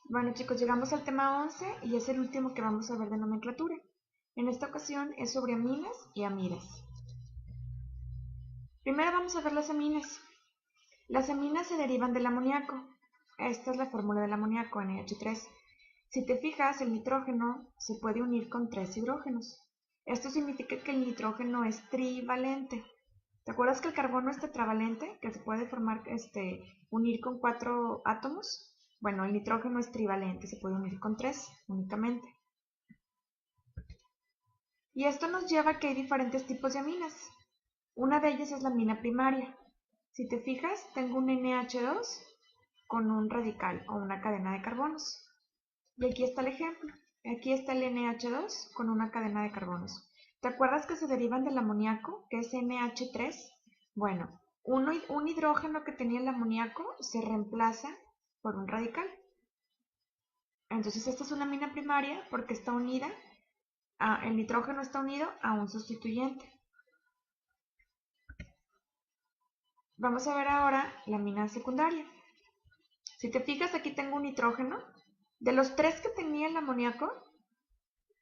Bueno chicos, llegamos al tema 11 y es el último que vamos a ver de nomenclatura. En esta ocasión es sobre aminas y amidas. Primero vamos a ver las aminas. Las aminas se derivan del amoníaco. Esta es la fórmula del amoníaco, NH3. Si te fijas, el nitrógeno se puede unir con 3 hidrógenos. Esto significa que el nitrógeno es trivalente. ¿Te acuerdas que el carbono es tetravalente? Que se puede unir con 4 átomos. Bueno, el nitrógeno es trivalente, se puede unir con 3 únicamente. Y esto nos lleva a que hay diferentes tipos de aminas. Una de ellas es la amina primaria. Si te fijas, tengo un NH2 con un radical o una cadena de carbonos. Y aquí está el ejemplo. Aquí está el NH2 con una cadena de carbonos. ¿Te acuerdas que se derivan del amoníaco, que es NH3? Bueno, un hidrógeno que tenía el amoníaco se reemplaza por un radical. Entonces esta es una amina primaria porque está unida, el nitrógeno está unido a un sustituyente. Vamos a ver ahora la amina secundaria. Si te fijas, aquí tengo un nitrógeno. De los 3 que tenía el amoníaco,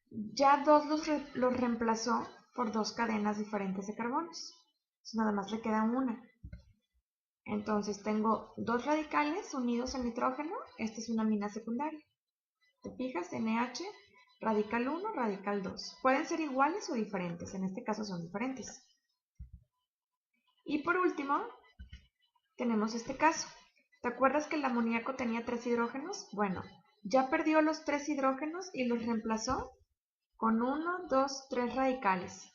ya 2 los reemplazó por 2 cadenas diferentes de carbonos. Entonces nada más le queda una. Entonces tengo 2 radicales unidos al nitrógeno. Esta es una amina secundaria. ¿Te fijas? NH, radical 1, radical 2. Pueden ser iguales o diferentes. En este caso son diferentes. Y por último, tenemos este caso. ¿Te acuerdas que el amoníaco tenía 3 hidrógenos? Bueno, ya perdió los 3 hidrógenos y los reemplazó con 1, 2, 3 radicales.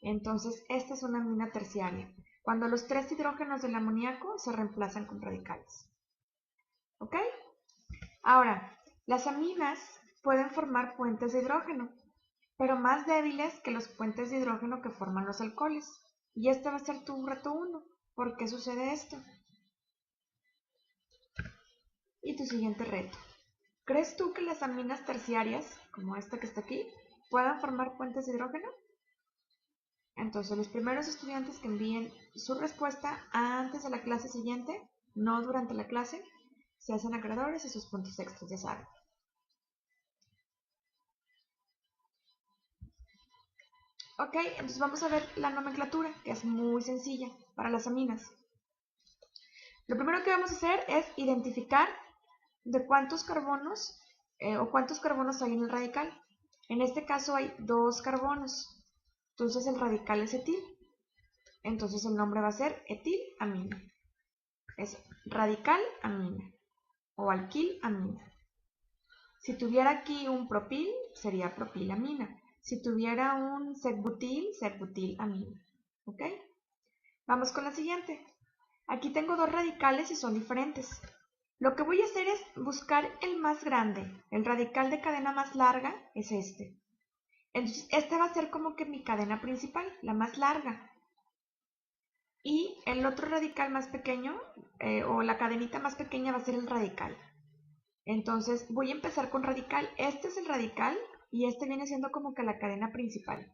Entonces, esta es una amina terciaria, cuando los 3 hidrógenos del amoníaco se reemplazan con radicales. ¿Ok? Ahora, las aminas pueden formar puentes de hidrógeno, pero más débiles que los puentes de hidrógeno que forman los alcoholes. Y este va a ser tu reto 1. ¿Por qué sucede esto? Y tu siguiente reto. ¿Crees tú que las aminas terciarias, como esta que está aquí, puedan formar puentes de hidrógeno? Entonces, los primeros estudiantes que envíen su respuesta antes de la clase siguiente, no durante la clase, se hacen acreedores a sus puntos extras, ya saben. Ok, entonces vamos a ver la nomenclatura, que es muy sencilla para las aminas. Lo primero que vamos a hacer es identificar de cuántos carbonos cuántos carbonos hay en el radical. En este caso hay 2 carbonos, entonces el radical es etil. Entonces el nombre va a ser etilamina. Es radical amina o alquilamina. Si tuviera aquí un propil, sería propilamina. Si tuviera un set-butil, set-butilamina. ¿Ok? Vamos con la siguiente. Aquí tengo 2 radicales y son diferentes. Lo que voy a hacer es buscar el más grande. El radical de cadena más larga es este. Entonces, este va a ser como que mi cadena principal, la más larga. Y el otro radical más pequeño, o la cadenita más pequeña, va a ser el radical. Entonces, voy a empezar con radical. Este es el radical y este viene siendo como que la cadena principal.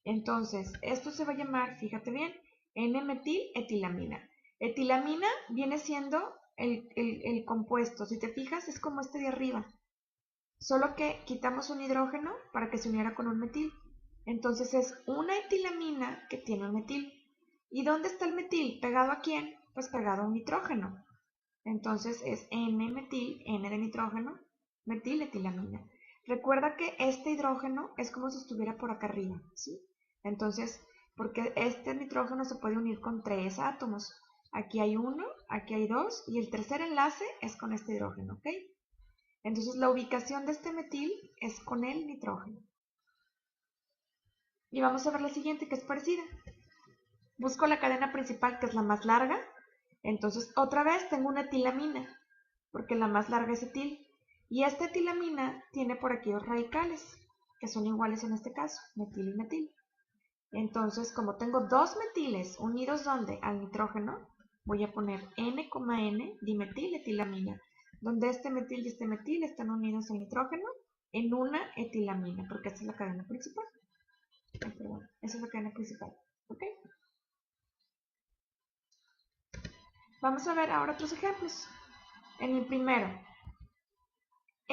Entonces, esto se va a llamar, fíjate bien, N-metiletilamina. Etilamina viene siendo el compuesto. Si te fijas, es como este de arriba. Solo que quitamos un hidrógeno para que se uniera con un metil. Entonces es una etilamina que tiene un metil. ¿Y dónde está el metil? ¿Pegado a quién? Pues pegado a un nitrógeno. Entonces es N-metil, N de nitrógeno, metiletilamina. Recuerda que este hidrógeno es como si estuviera por acá arriba, ¿sí? Entonces, porque este nitrógeno se puede unir con 3 átomos. Aquí hay 1, aquí hay 2 y el tercer enlace es con este hidrógeno, ¿ok? Entonces la ubicación de este metil es con el nitrógeno. Y vamos a ver la siguiente, que es parecida. Busco la cadena principal, que es la más larga. Entonces otra vez tengo una etilamina, porque la más larga es etil. Y esta etilamina tiene por aquí 2 radicales, que son iguales en este caso, metil y metil. Entonces, como tengo 2 metiles unidos ¿dónde? Al nitrógeno, voy a poner N,N dimetiletilamina, donde este metil y este metil están unidos al nitrógeno en una etilamina, porque esta es la cadena principal. Ay, perdón, esa es la cadena principal. ¿Ok? Vamos a ver ahora otros ejemplos. En el primero,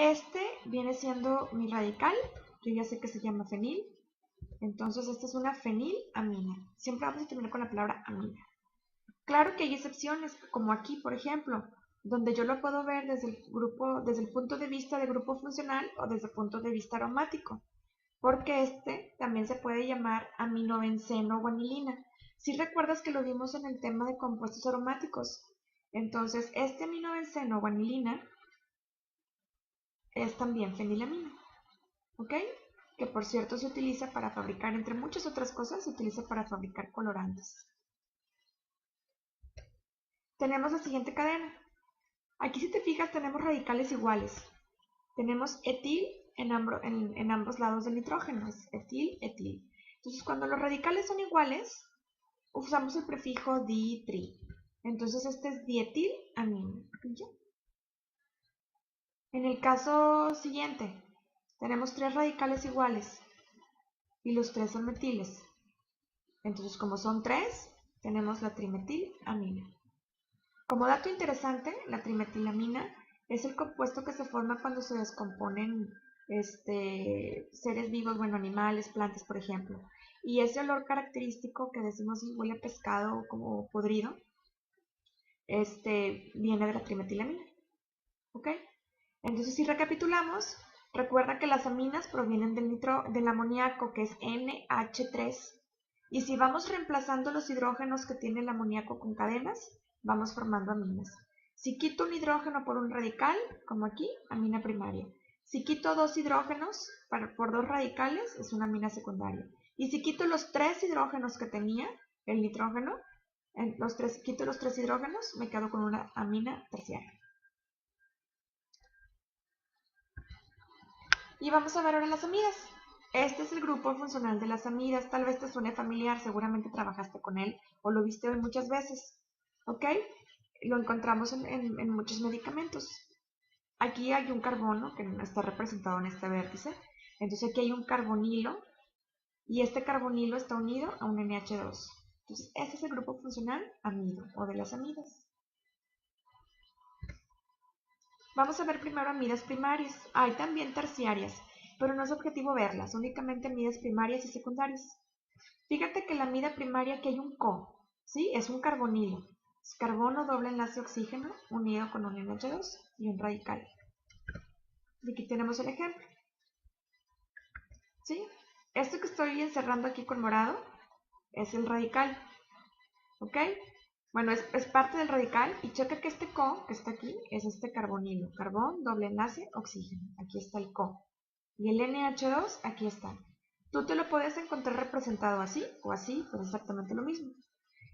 Este viene siendo mi radical, yo ya sé que se llama fenil, entonces esta es una fenilamina. Siempre vamos a terminar con la palabra amina. Claro que hay excepciones, como aquí, por ejemplo, donde yo lo puedo ver desde el punto de vista de grupo funcional o desde el punto de vista aromático, porque este también se puede llamar aminobenceno guanilina. Si recuerdas que lo vimos en el tema de compuestos aromáticos, entonces este aminobenceno guanilina es también fenilamina, ¿ok? Que por cierto se utiliza para fabricar, entre muchas otras cosas, se utiliza para fabricar colorantes. Tenemos la siguiente cadena. Aquí si te fijas tenemos radicales iguales. Tenemos etil en ambos lados del nitrógeno, es etil, etil. Entonces cuando los radicales son iguales, usamos el prefijo di, tri. Entonces este es dietilamina. En el caso siguiente, tenemos 3 radicales iguales y los 3 son metiles. Entonces como son 3, tenemos la trimetilamina. Como dato interesante, la trimetilamina es el compuesto que se forma cuando se descomponen seres vivos, bueno, animales, plantas, por ejemplo. Y ese olor característico que decimos huele a pescado como podrido, viene de la trimetilamina. ¿Ok? Entonces, si recapitulamos, recuerda que las aminas provienen del amoníaco, que es NH3. Y si vamos reemplazando los hidrógenos que tiene el amoníaco con cadenas, vamos formando aminas. Si quito un hidrógeno por un radical, como aquí, amina primaria. Si quito 2 hidrógenos por 2 radicales, es una amina secundaria. Y si quito los 3 hidrógenos que tenía el nitrógeno, quito los 3 hidrógenos, me quedo con una amina terciaria. Y vamos a ver ahora las amidas. Este es el grupo funcional de las amidas. Tal vez te suene familiar, seguramente trabajaste con él o lo viste hoy muchas veces. ¿Ok? Lo encontramos en muchos medicamentos. Aquí hay un carbono que está representado en este vértice. Entonces aquí hay un carbonilo y este carbonilo está unido a un NH2. Entonces este es el grupo funcional amido o de las amidas. Vamos a ver primero amidas primarias. Hay también terciarias, pero no es objetivo verlas, únicamente amidas primarias y secundarias. Fíjate que la amida primaria aquí hay un CO, ¿sí? Es un carbonilo. Es carbono doble enlace oxígeno unido con un NH2 y un radical. Y aquí tenemos el ejemplo. ¿Sí? Esto que estoy encerrando aquí con morado es el radical. ¿Ok? Bueno, es parte del radical y checa que este CO, que está aquí, es este carbonilo. Carbón, doble enlace, oxígeno. Aquí está el CO. Y el NH2, aquí está. Tú te lo puedes encontrar representado así o así, pues exactamente lo mismo.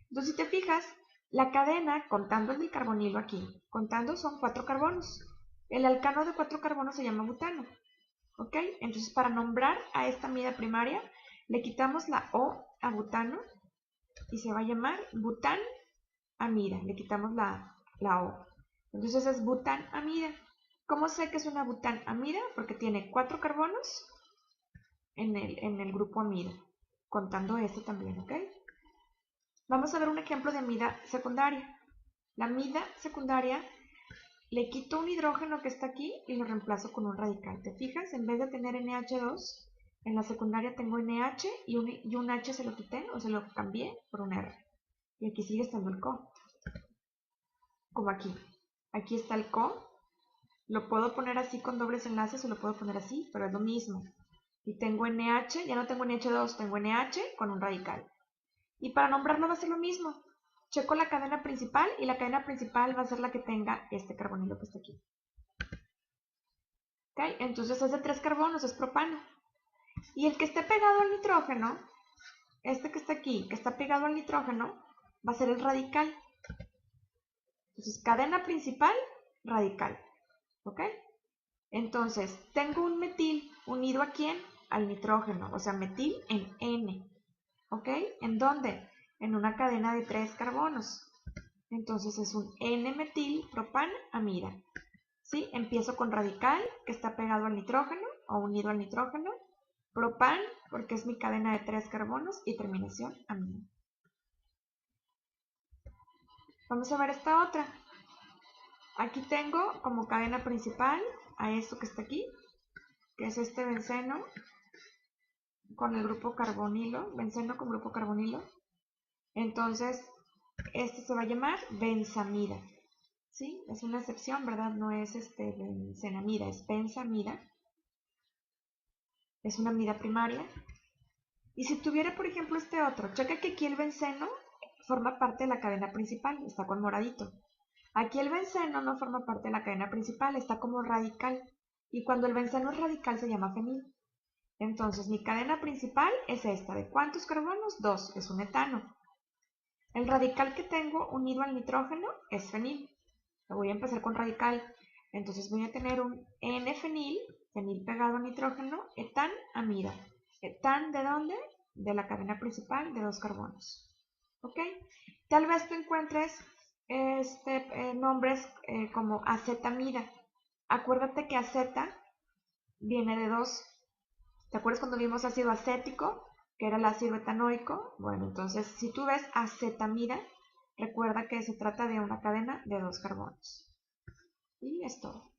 Entonces, si te fijas, la cadena, contando el del carbonilo aquí, contando son 4 carbonos. El alcano de 4 carbonos se llama butano. ¿Ok? Entonces, para nombrar a esta amida primaria, le quitamos la O a butano y se va a llamar butanamida. Le quitamos la O. Entonces es butanamida. ¿Cómo sé que es una butanamida? Porque tiene 4 carbonos en el grupo amida, contando este también, ¿ok? Vamos a ver un ejemplo de amida secundaria. La amida secundaria le quito un hidrógeno que está aquí y lo reemplazo con un radical. ¿Te fijas? En vez de tener NH2, en la secundaria tengo NH y un H se lo quité o se lo cambié por un R. Y aquí sigue estando el CO. Como aquí. Aquí está el CO. Lo puedo poner así con dobles enlaces o lo puedo poner así, pero es lo mismo. Y tengo NH, ya no tengo NH2, tengo NH con un radical. Y para nombrarlo va a ser lo mismo. Checo la cadena principal y la cadena principal va a ser la que tenga este carbonilo que está aquí. ¿Okay? Entonces es de 3 carbonos, es propano. Y el que esté pegado al nitrógeno, este que está aquí, que está pegado al nitrógeno, va a ser el radical. Entonces cadena principal, radical. ¿Ok? Entonces tengo un metil unido ¿a quién? Al nitrógeno, o sea metil en N. ¿Ok? ¿En dónde? En una cadena de 3 carbonos. Entonces es un N-metil propanamida. ¿Sí? Empiezo con radical, que está pegado al nitrógeno o unido al nitrógeno. Propan, porque es mi cadena de 3 carbonos. Y terminación amida. Vamos a ver esta otra. Aquí tengo como cadena principal a esto que está aquí, que es este benceno con el grupo carbonilo, benceno con grupo carbonilo. Entonces, este se va a llamar benzamida. ¿Sí? Es una excepción, ¿verdad? No es benzenamida, es benzamida. Es una amida primaria. Y si tuviera, por ejemplo, este otro, checa que aquí el benceno forma parte de la cadena principal, está con moradito. Aquí el benceno no forma parte de la cadena principal, está como radical. Y cuando el benceno es radical se llama fenil. Entonces mi cadena principal es esta. ¿De cuántos carbonos? 2, es un etano. El radical que tengo unido al nitrógeno es fenil. Voy a empezar con radical. Entonces voy a tener un N-fenil, fenil pegado a nitrógeno, etanamida. ¿Etan de dónde? De la cadena principal de 2 carbonos. ¿Ok? Tal vez tú encuentres nombres como acetamida. Acuérdate que aceta viene de 2. ¿Te acuerdas cuando vimos ácido acético, que era el ácido etanoico? Bueno, entonces si tú ves acetamida, recuerda que se trata de una cadena de 2 carbonos. Y es todo.